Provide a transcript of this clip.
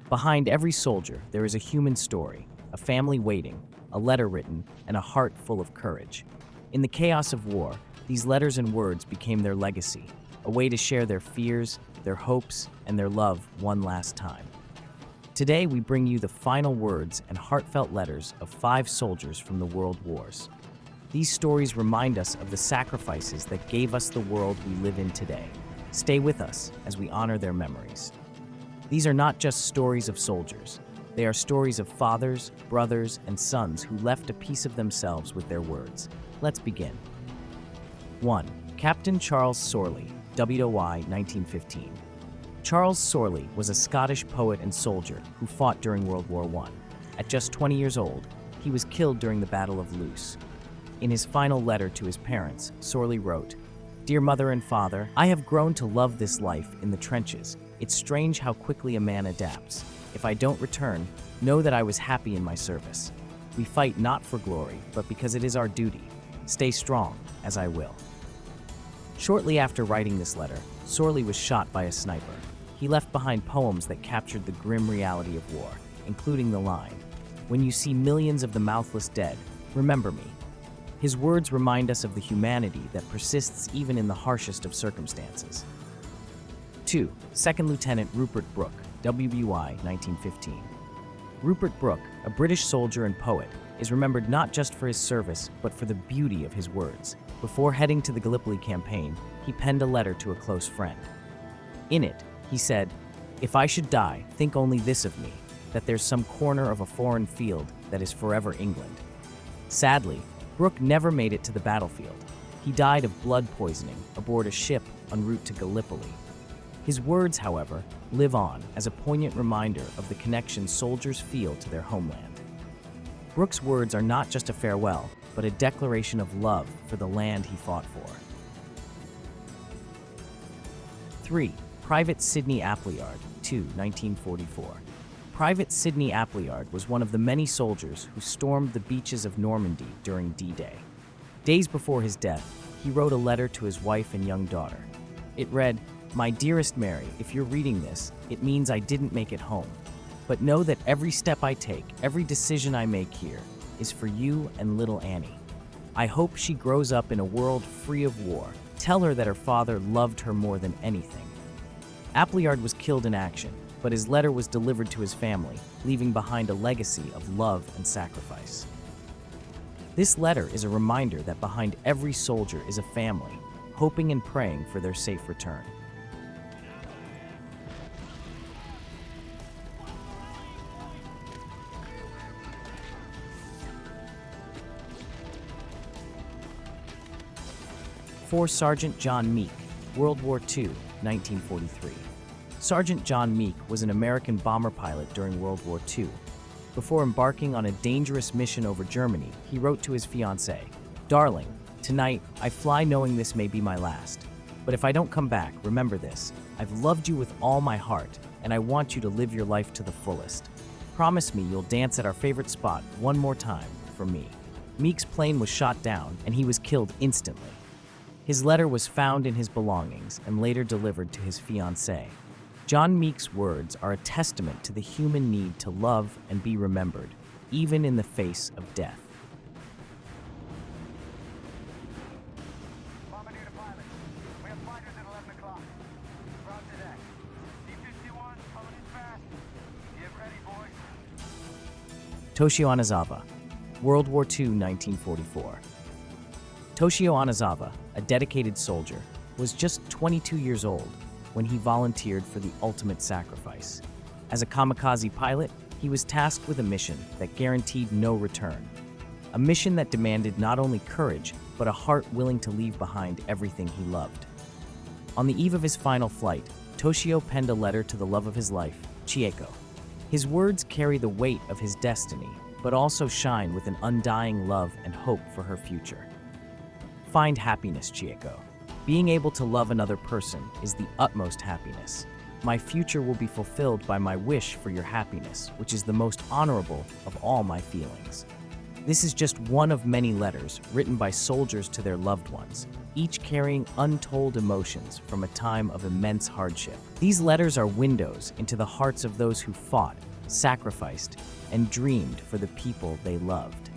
Behind every soldier, there is a human story, a family waiting, a letter written, and a heart full of courage. In the chaos of war, these letters and words became their legacy, a way to share their fears, their hopes, and their love one last time. Today, we bring you the final words and heartfelt letters of 5 soldiers from the World Wars. These stories remind us of the sacrifices that gave us the world we live in today. Stay with us as we honor their memories. These are not just stories of soldiers. They are stories of fathers, brothers, and sons who left a piece of themselves with their words. Let's begin. 1. Captain Charles Sorley, WOI 1915. Charles Sorley was a Scottish poet and soldier who fought during World War I. At just 20 years old, he was killed during the Battle of Loos. In his final letter to his parents, Sorley wrote, "Dear Mother and Father, I have grown to love this life in the trenches. It's strange how quickly a man adapts. If I don't return, know that I was happy in my service. We fight not for glory, but because it is our duty. Stay strong, as I will." Shortly after writing this letter, Sorley was shot by a sniper. He left behind poems that captured the grim reality of war, including the line, "When you see millions of the mouthless dead, remember me." His words remind us of the humanity that persists even in the harshest of circumstances. 2. Second Lieutenant Rupert Brooke, WOI 1915. Rupert Brooke, a British soldier and poet, is remembered not just for his service, but for the beauty of his words. Before heading to the Gallipoli campaign, he penned a letter to a close friend. In it, he said, "If I should die, think only this of me, that there's some corner of a foreign field that is forever England." Sadly, Brooke never made it to the battlefield. He died of blood poisoning aboard a ship en route to Gallipoli. His words, however, live on as a poignant reminder of the connection soldiers feel to their homeland. Brooke's words are not just a farewell, but a declaration of love for the land he fought for. 3. Private Sidney Appleyard, 1944. Private Sidney Appleyard was one of the many soldiers who stormed the beaches of Normandy during D-Day. Days before his death, he wrote a letter to his wife and young daughter. It read, "My dearest Mary, if you're reading this, it means I didn't make it home. But know that every step I take, every decision I make here, is for you and little Annie. I hope she grows up in a world free of war. Tell her that her father loved her more than anything." Appleyard was killed in action, but his letter was delivered to his family, leaving behind a legacy of love and sacrifice. This letter is a reminder that behind every soldier is a family, hoping and praying for their safe return. For Sergeant John Meek, World War II, 1943. Sergeant John Meek was an American bomber pilot during World War II. Before embarking on a dangerous mission over Germany, he wrote to his fiancée, "Darling, tonight I fly knowing this may be my last. But if I don't come back, remember this. I've loved you with all my heart, and I want you to live your life to the fullest. Promise me you'll dance at our favorite spot one more time for me." Meek's plane was shot down, and he was killed instantly. His letter was found in his belongings and later delivered to his fiancée. John Meek's words are a testament to the human need to love and be remembered, even in the face of death. Bombardier to pilot. We have fighters at 11 o'clock. Roger that. D-51, coming in fast. Get ready, boys. Toshio Onizawa, World War II, 1944. Toshio Onizawa, a dedicated soldier, was just 22 years old when he volunteered for the ultimate sacrifice. As a kamikaze pilot, he was tasked with a mission that guaranteed no return. A mission that demanded not only courage, but a heart willing to leave behind everything he loved. On the eve of his final flight, Toshio penned a letter to the love of his life, Chieko. His words carry the weight of his destiny, but also shine with an undying love and hope for her future. Find happiness, Chieko. Being able to love another person is the utmost happiness. My future will be fulfilled by my wish for your happiness, which is the most honorable of all my feelings. This is just one of many letters written by soldiers to their loved ones, each carrying untold emotions from a time of immense hardship. These letters are windows into the hearts of those who fought, sacrificed, and dreamed for the people they loved.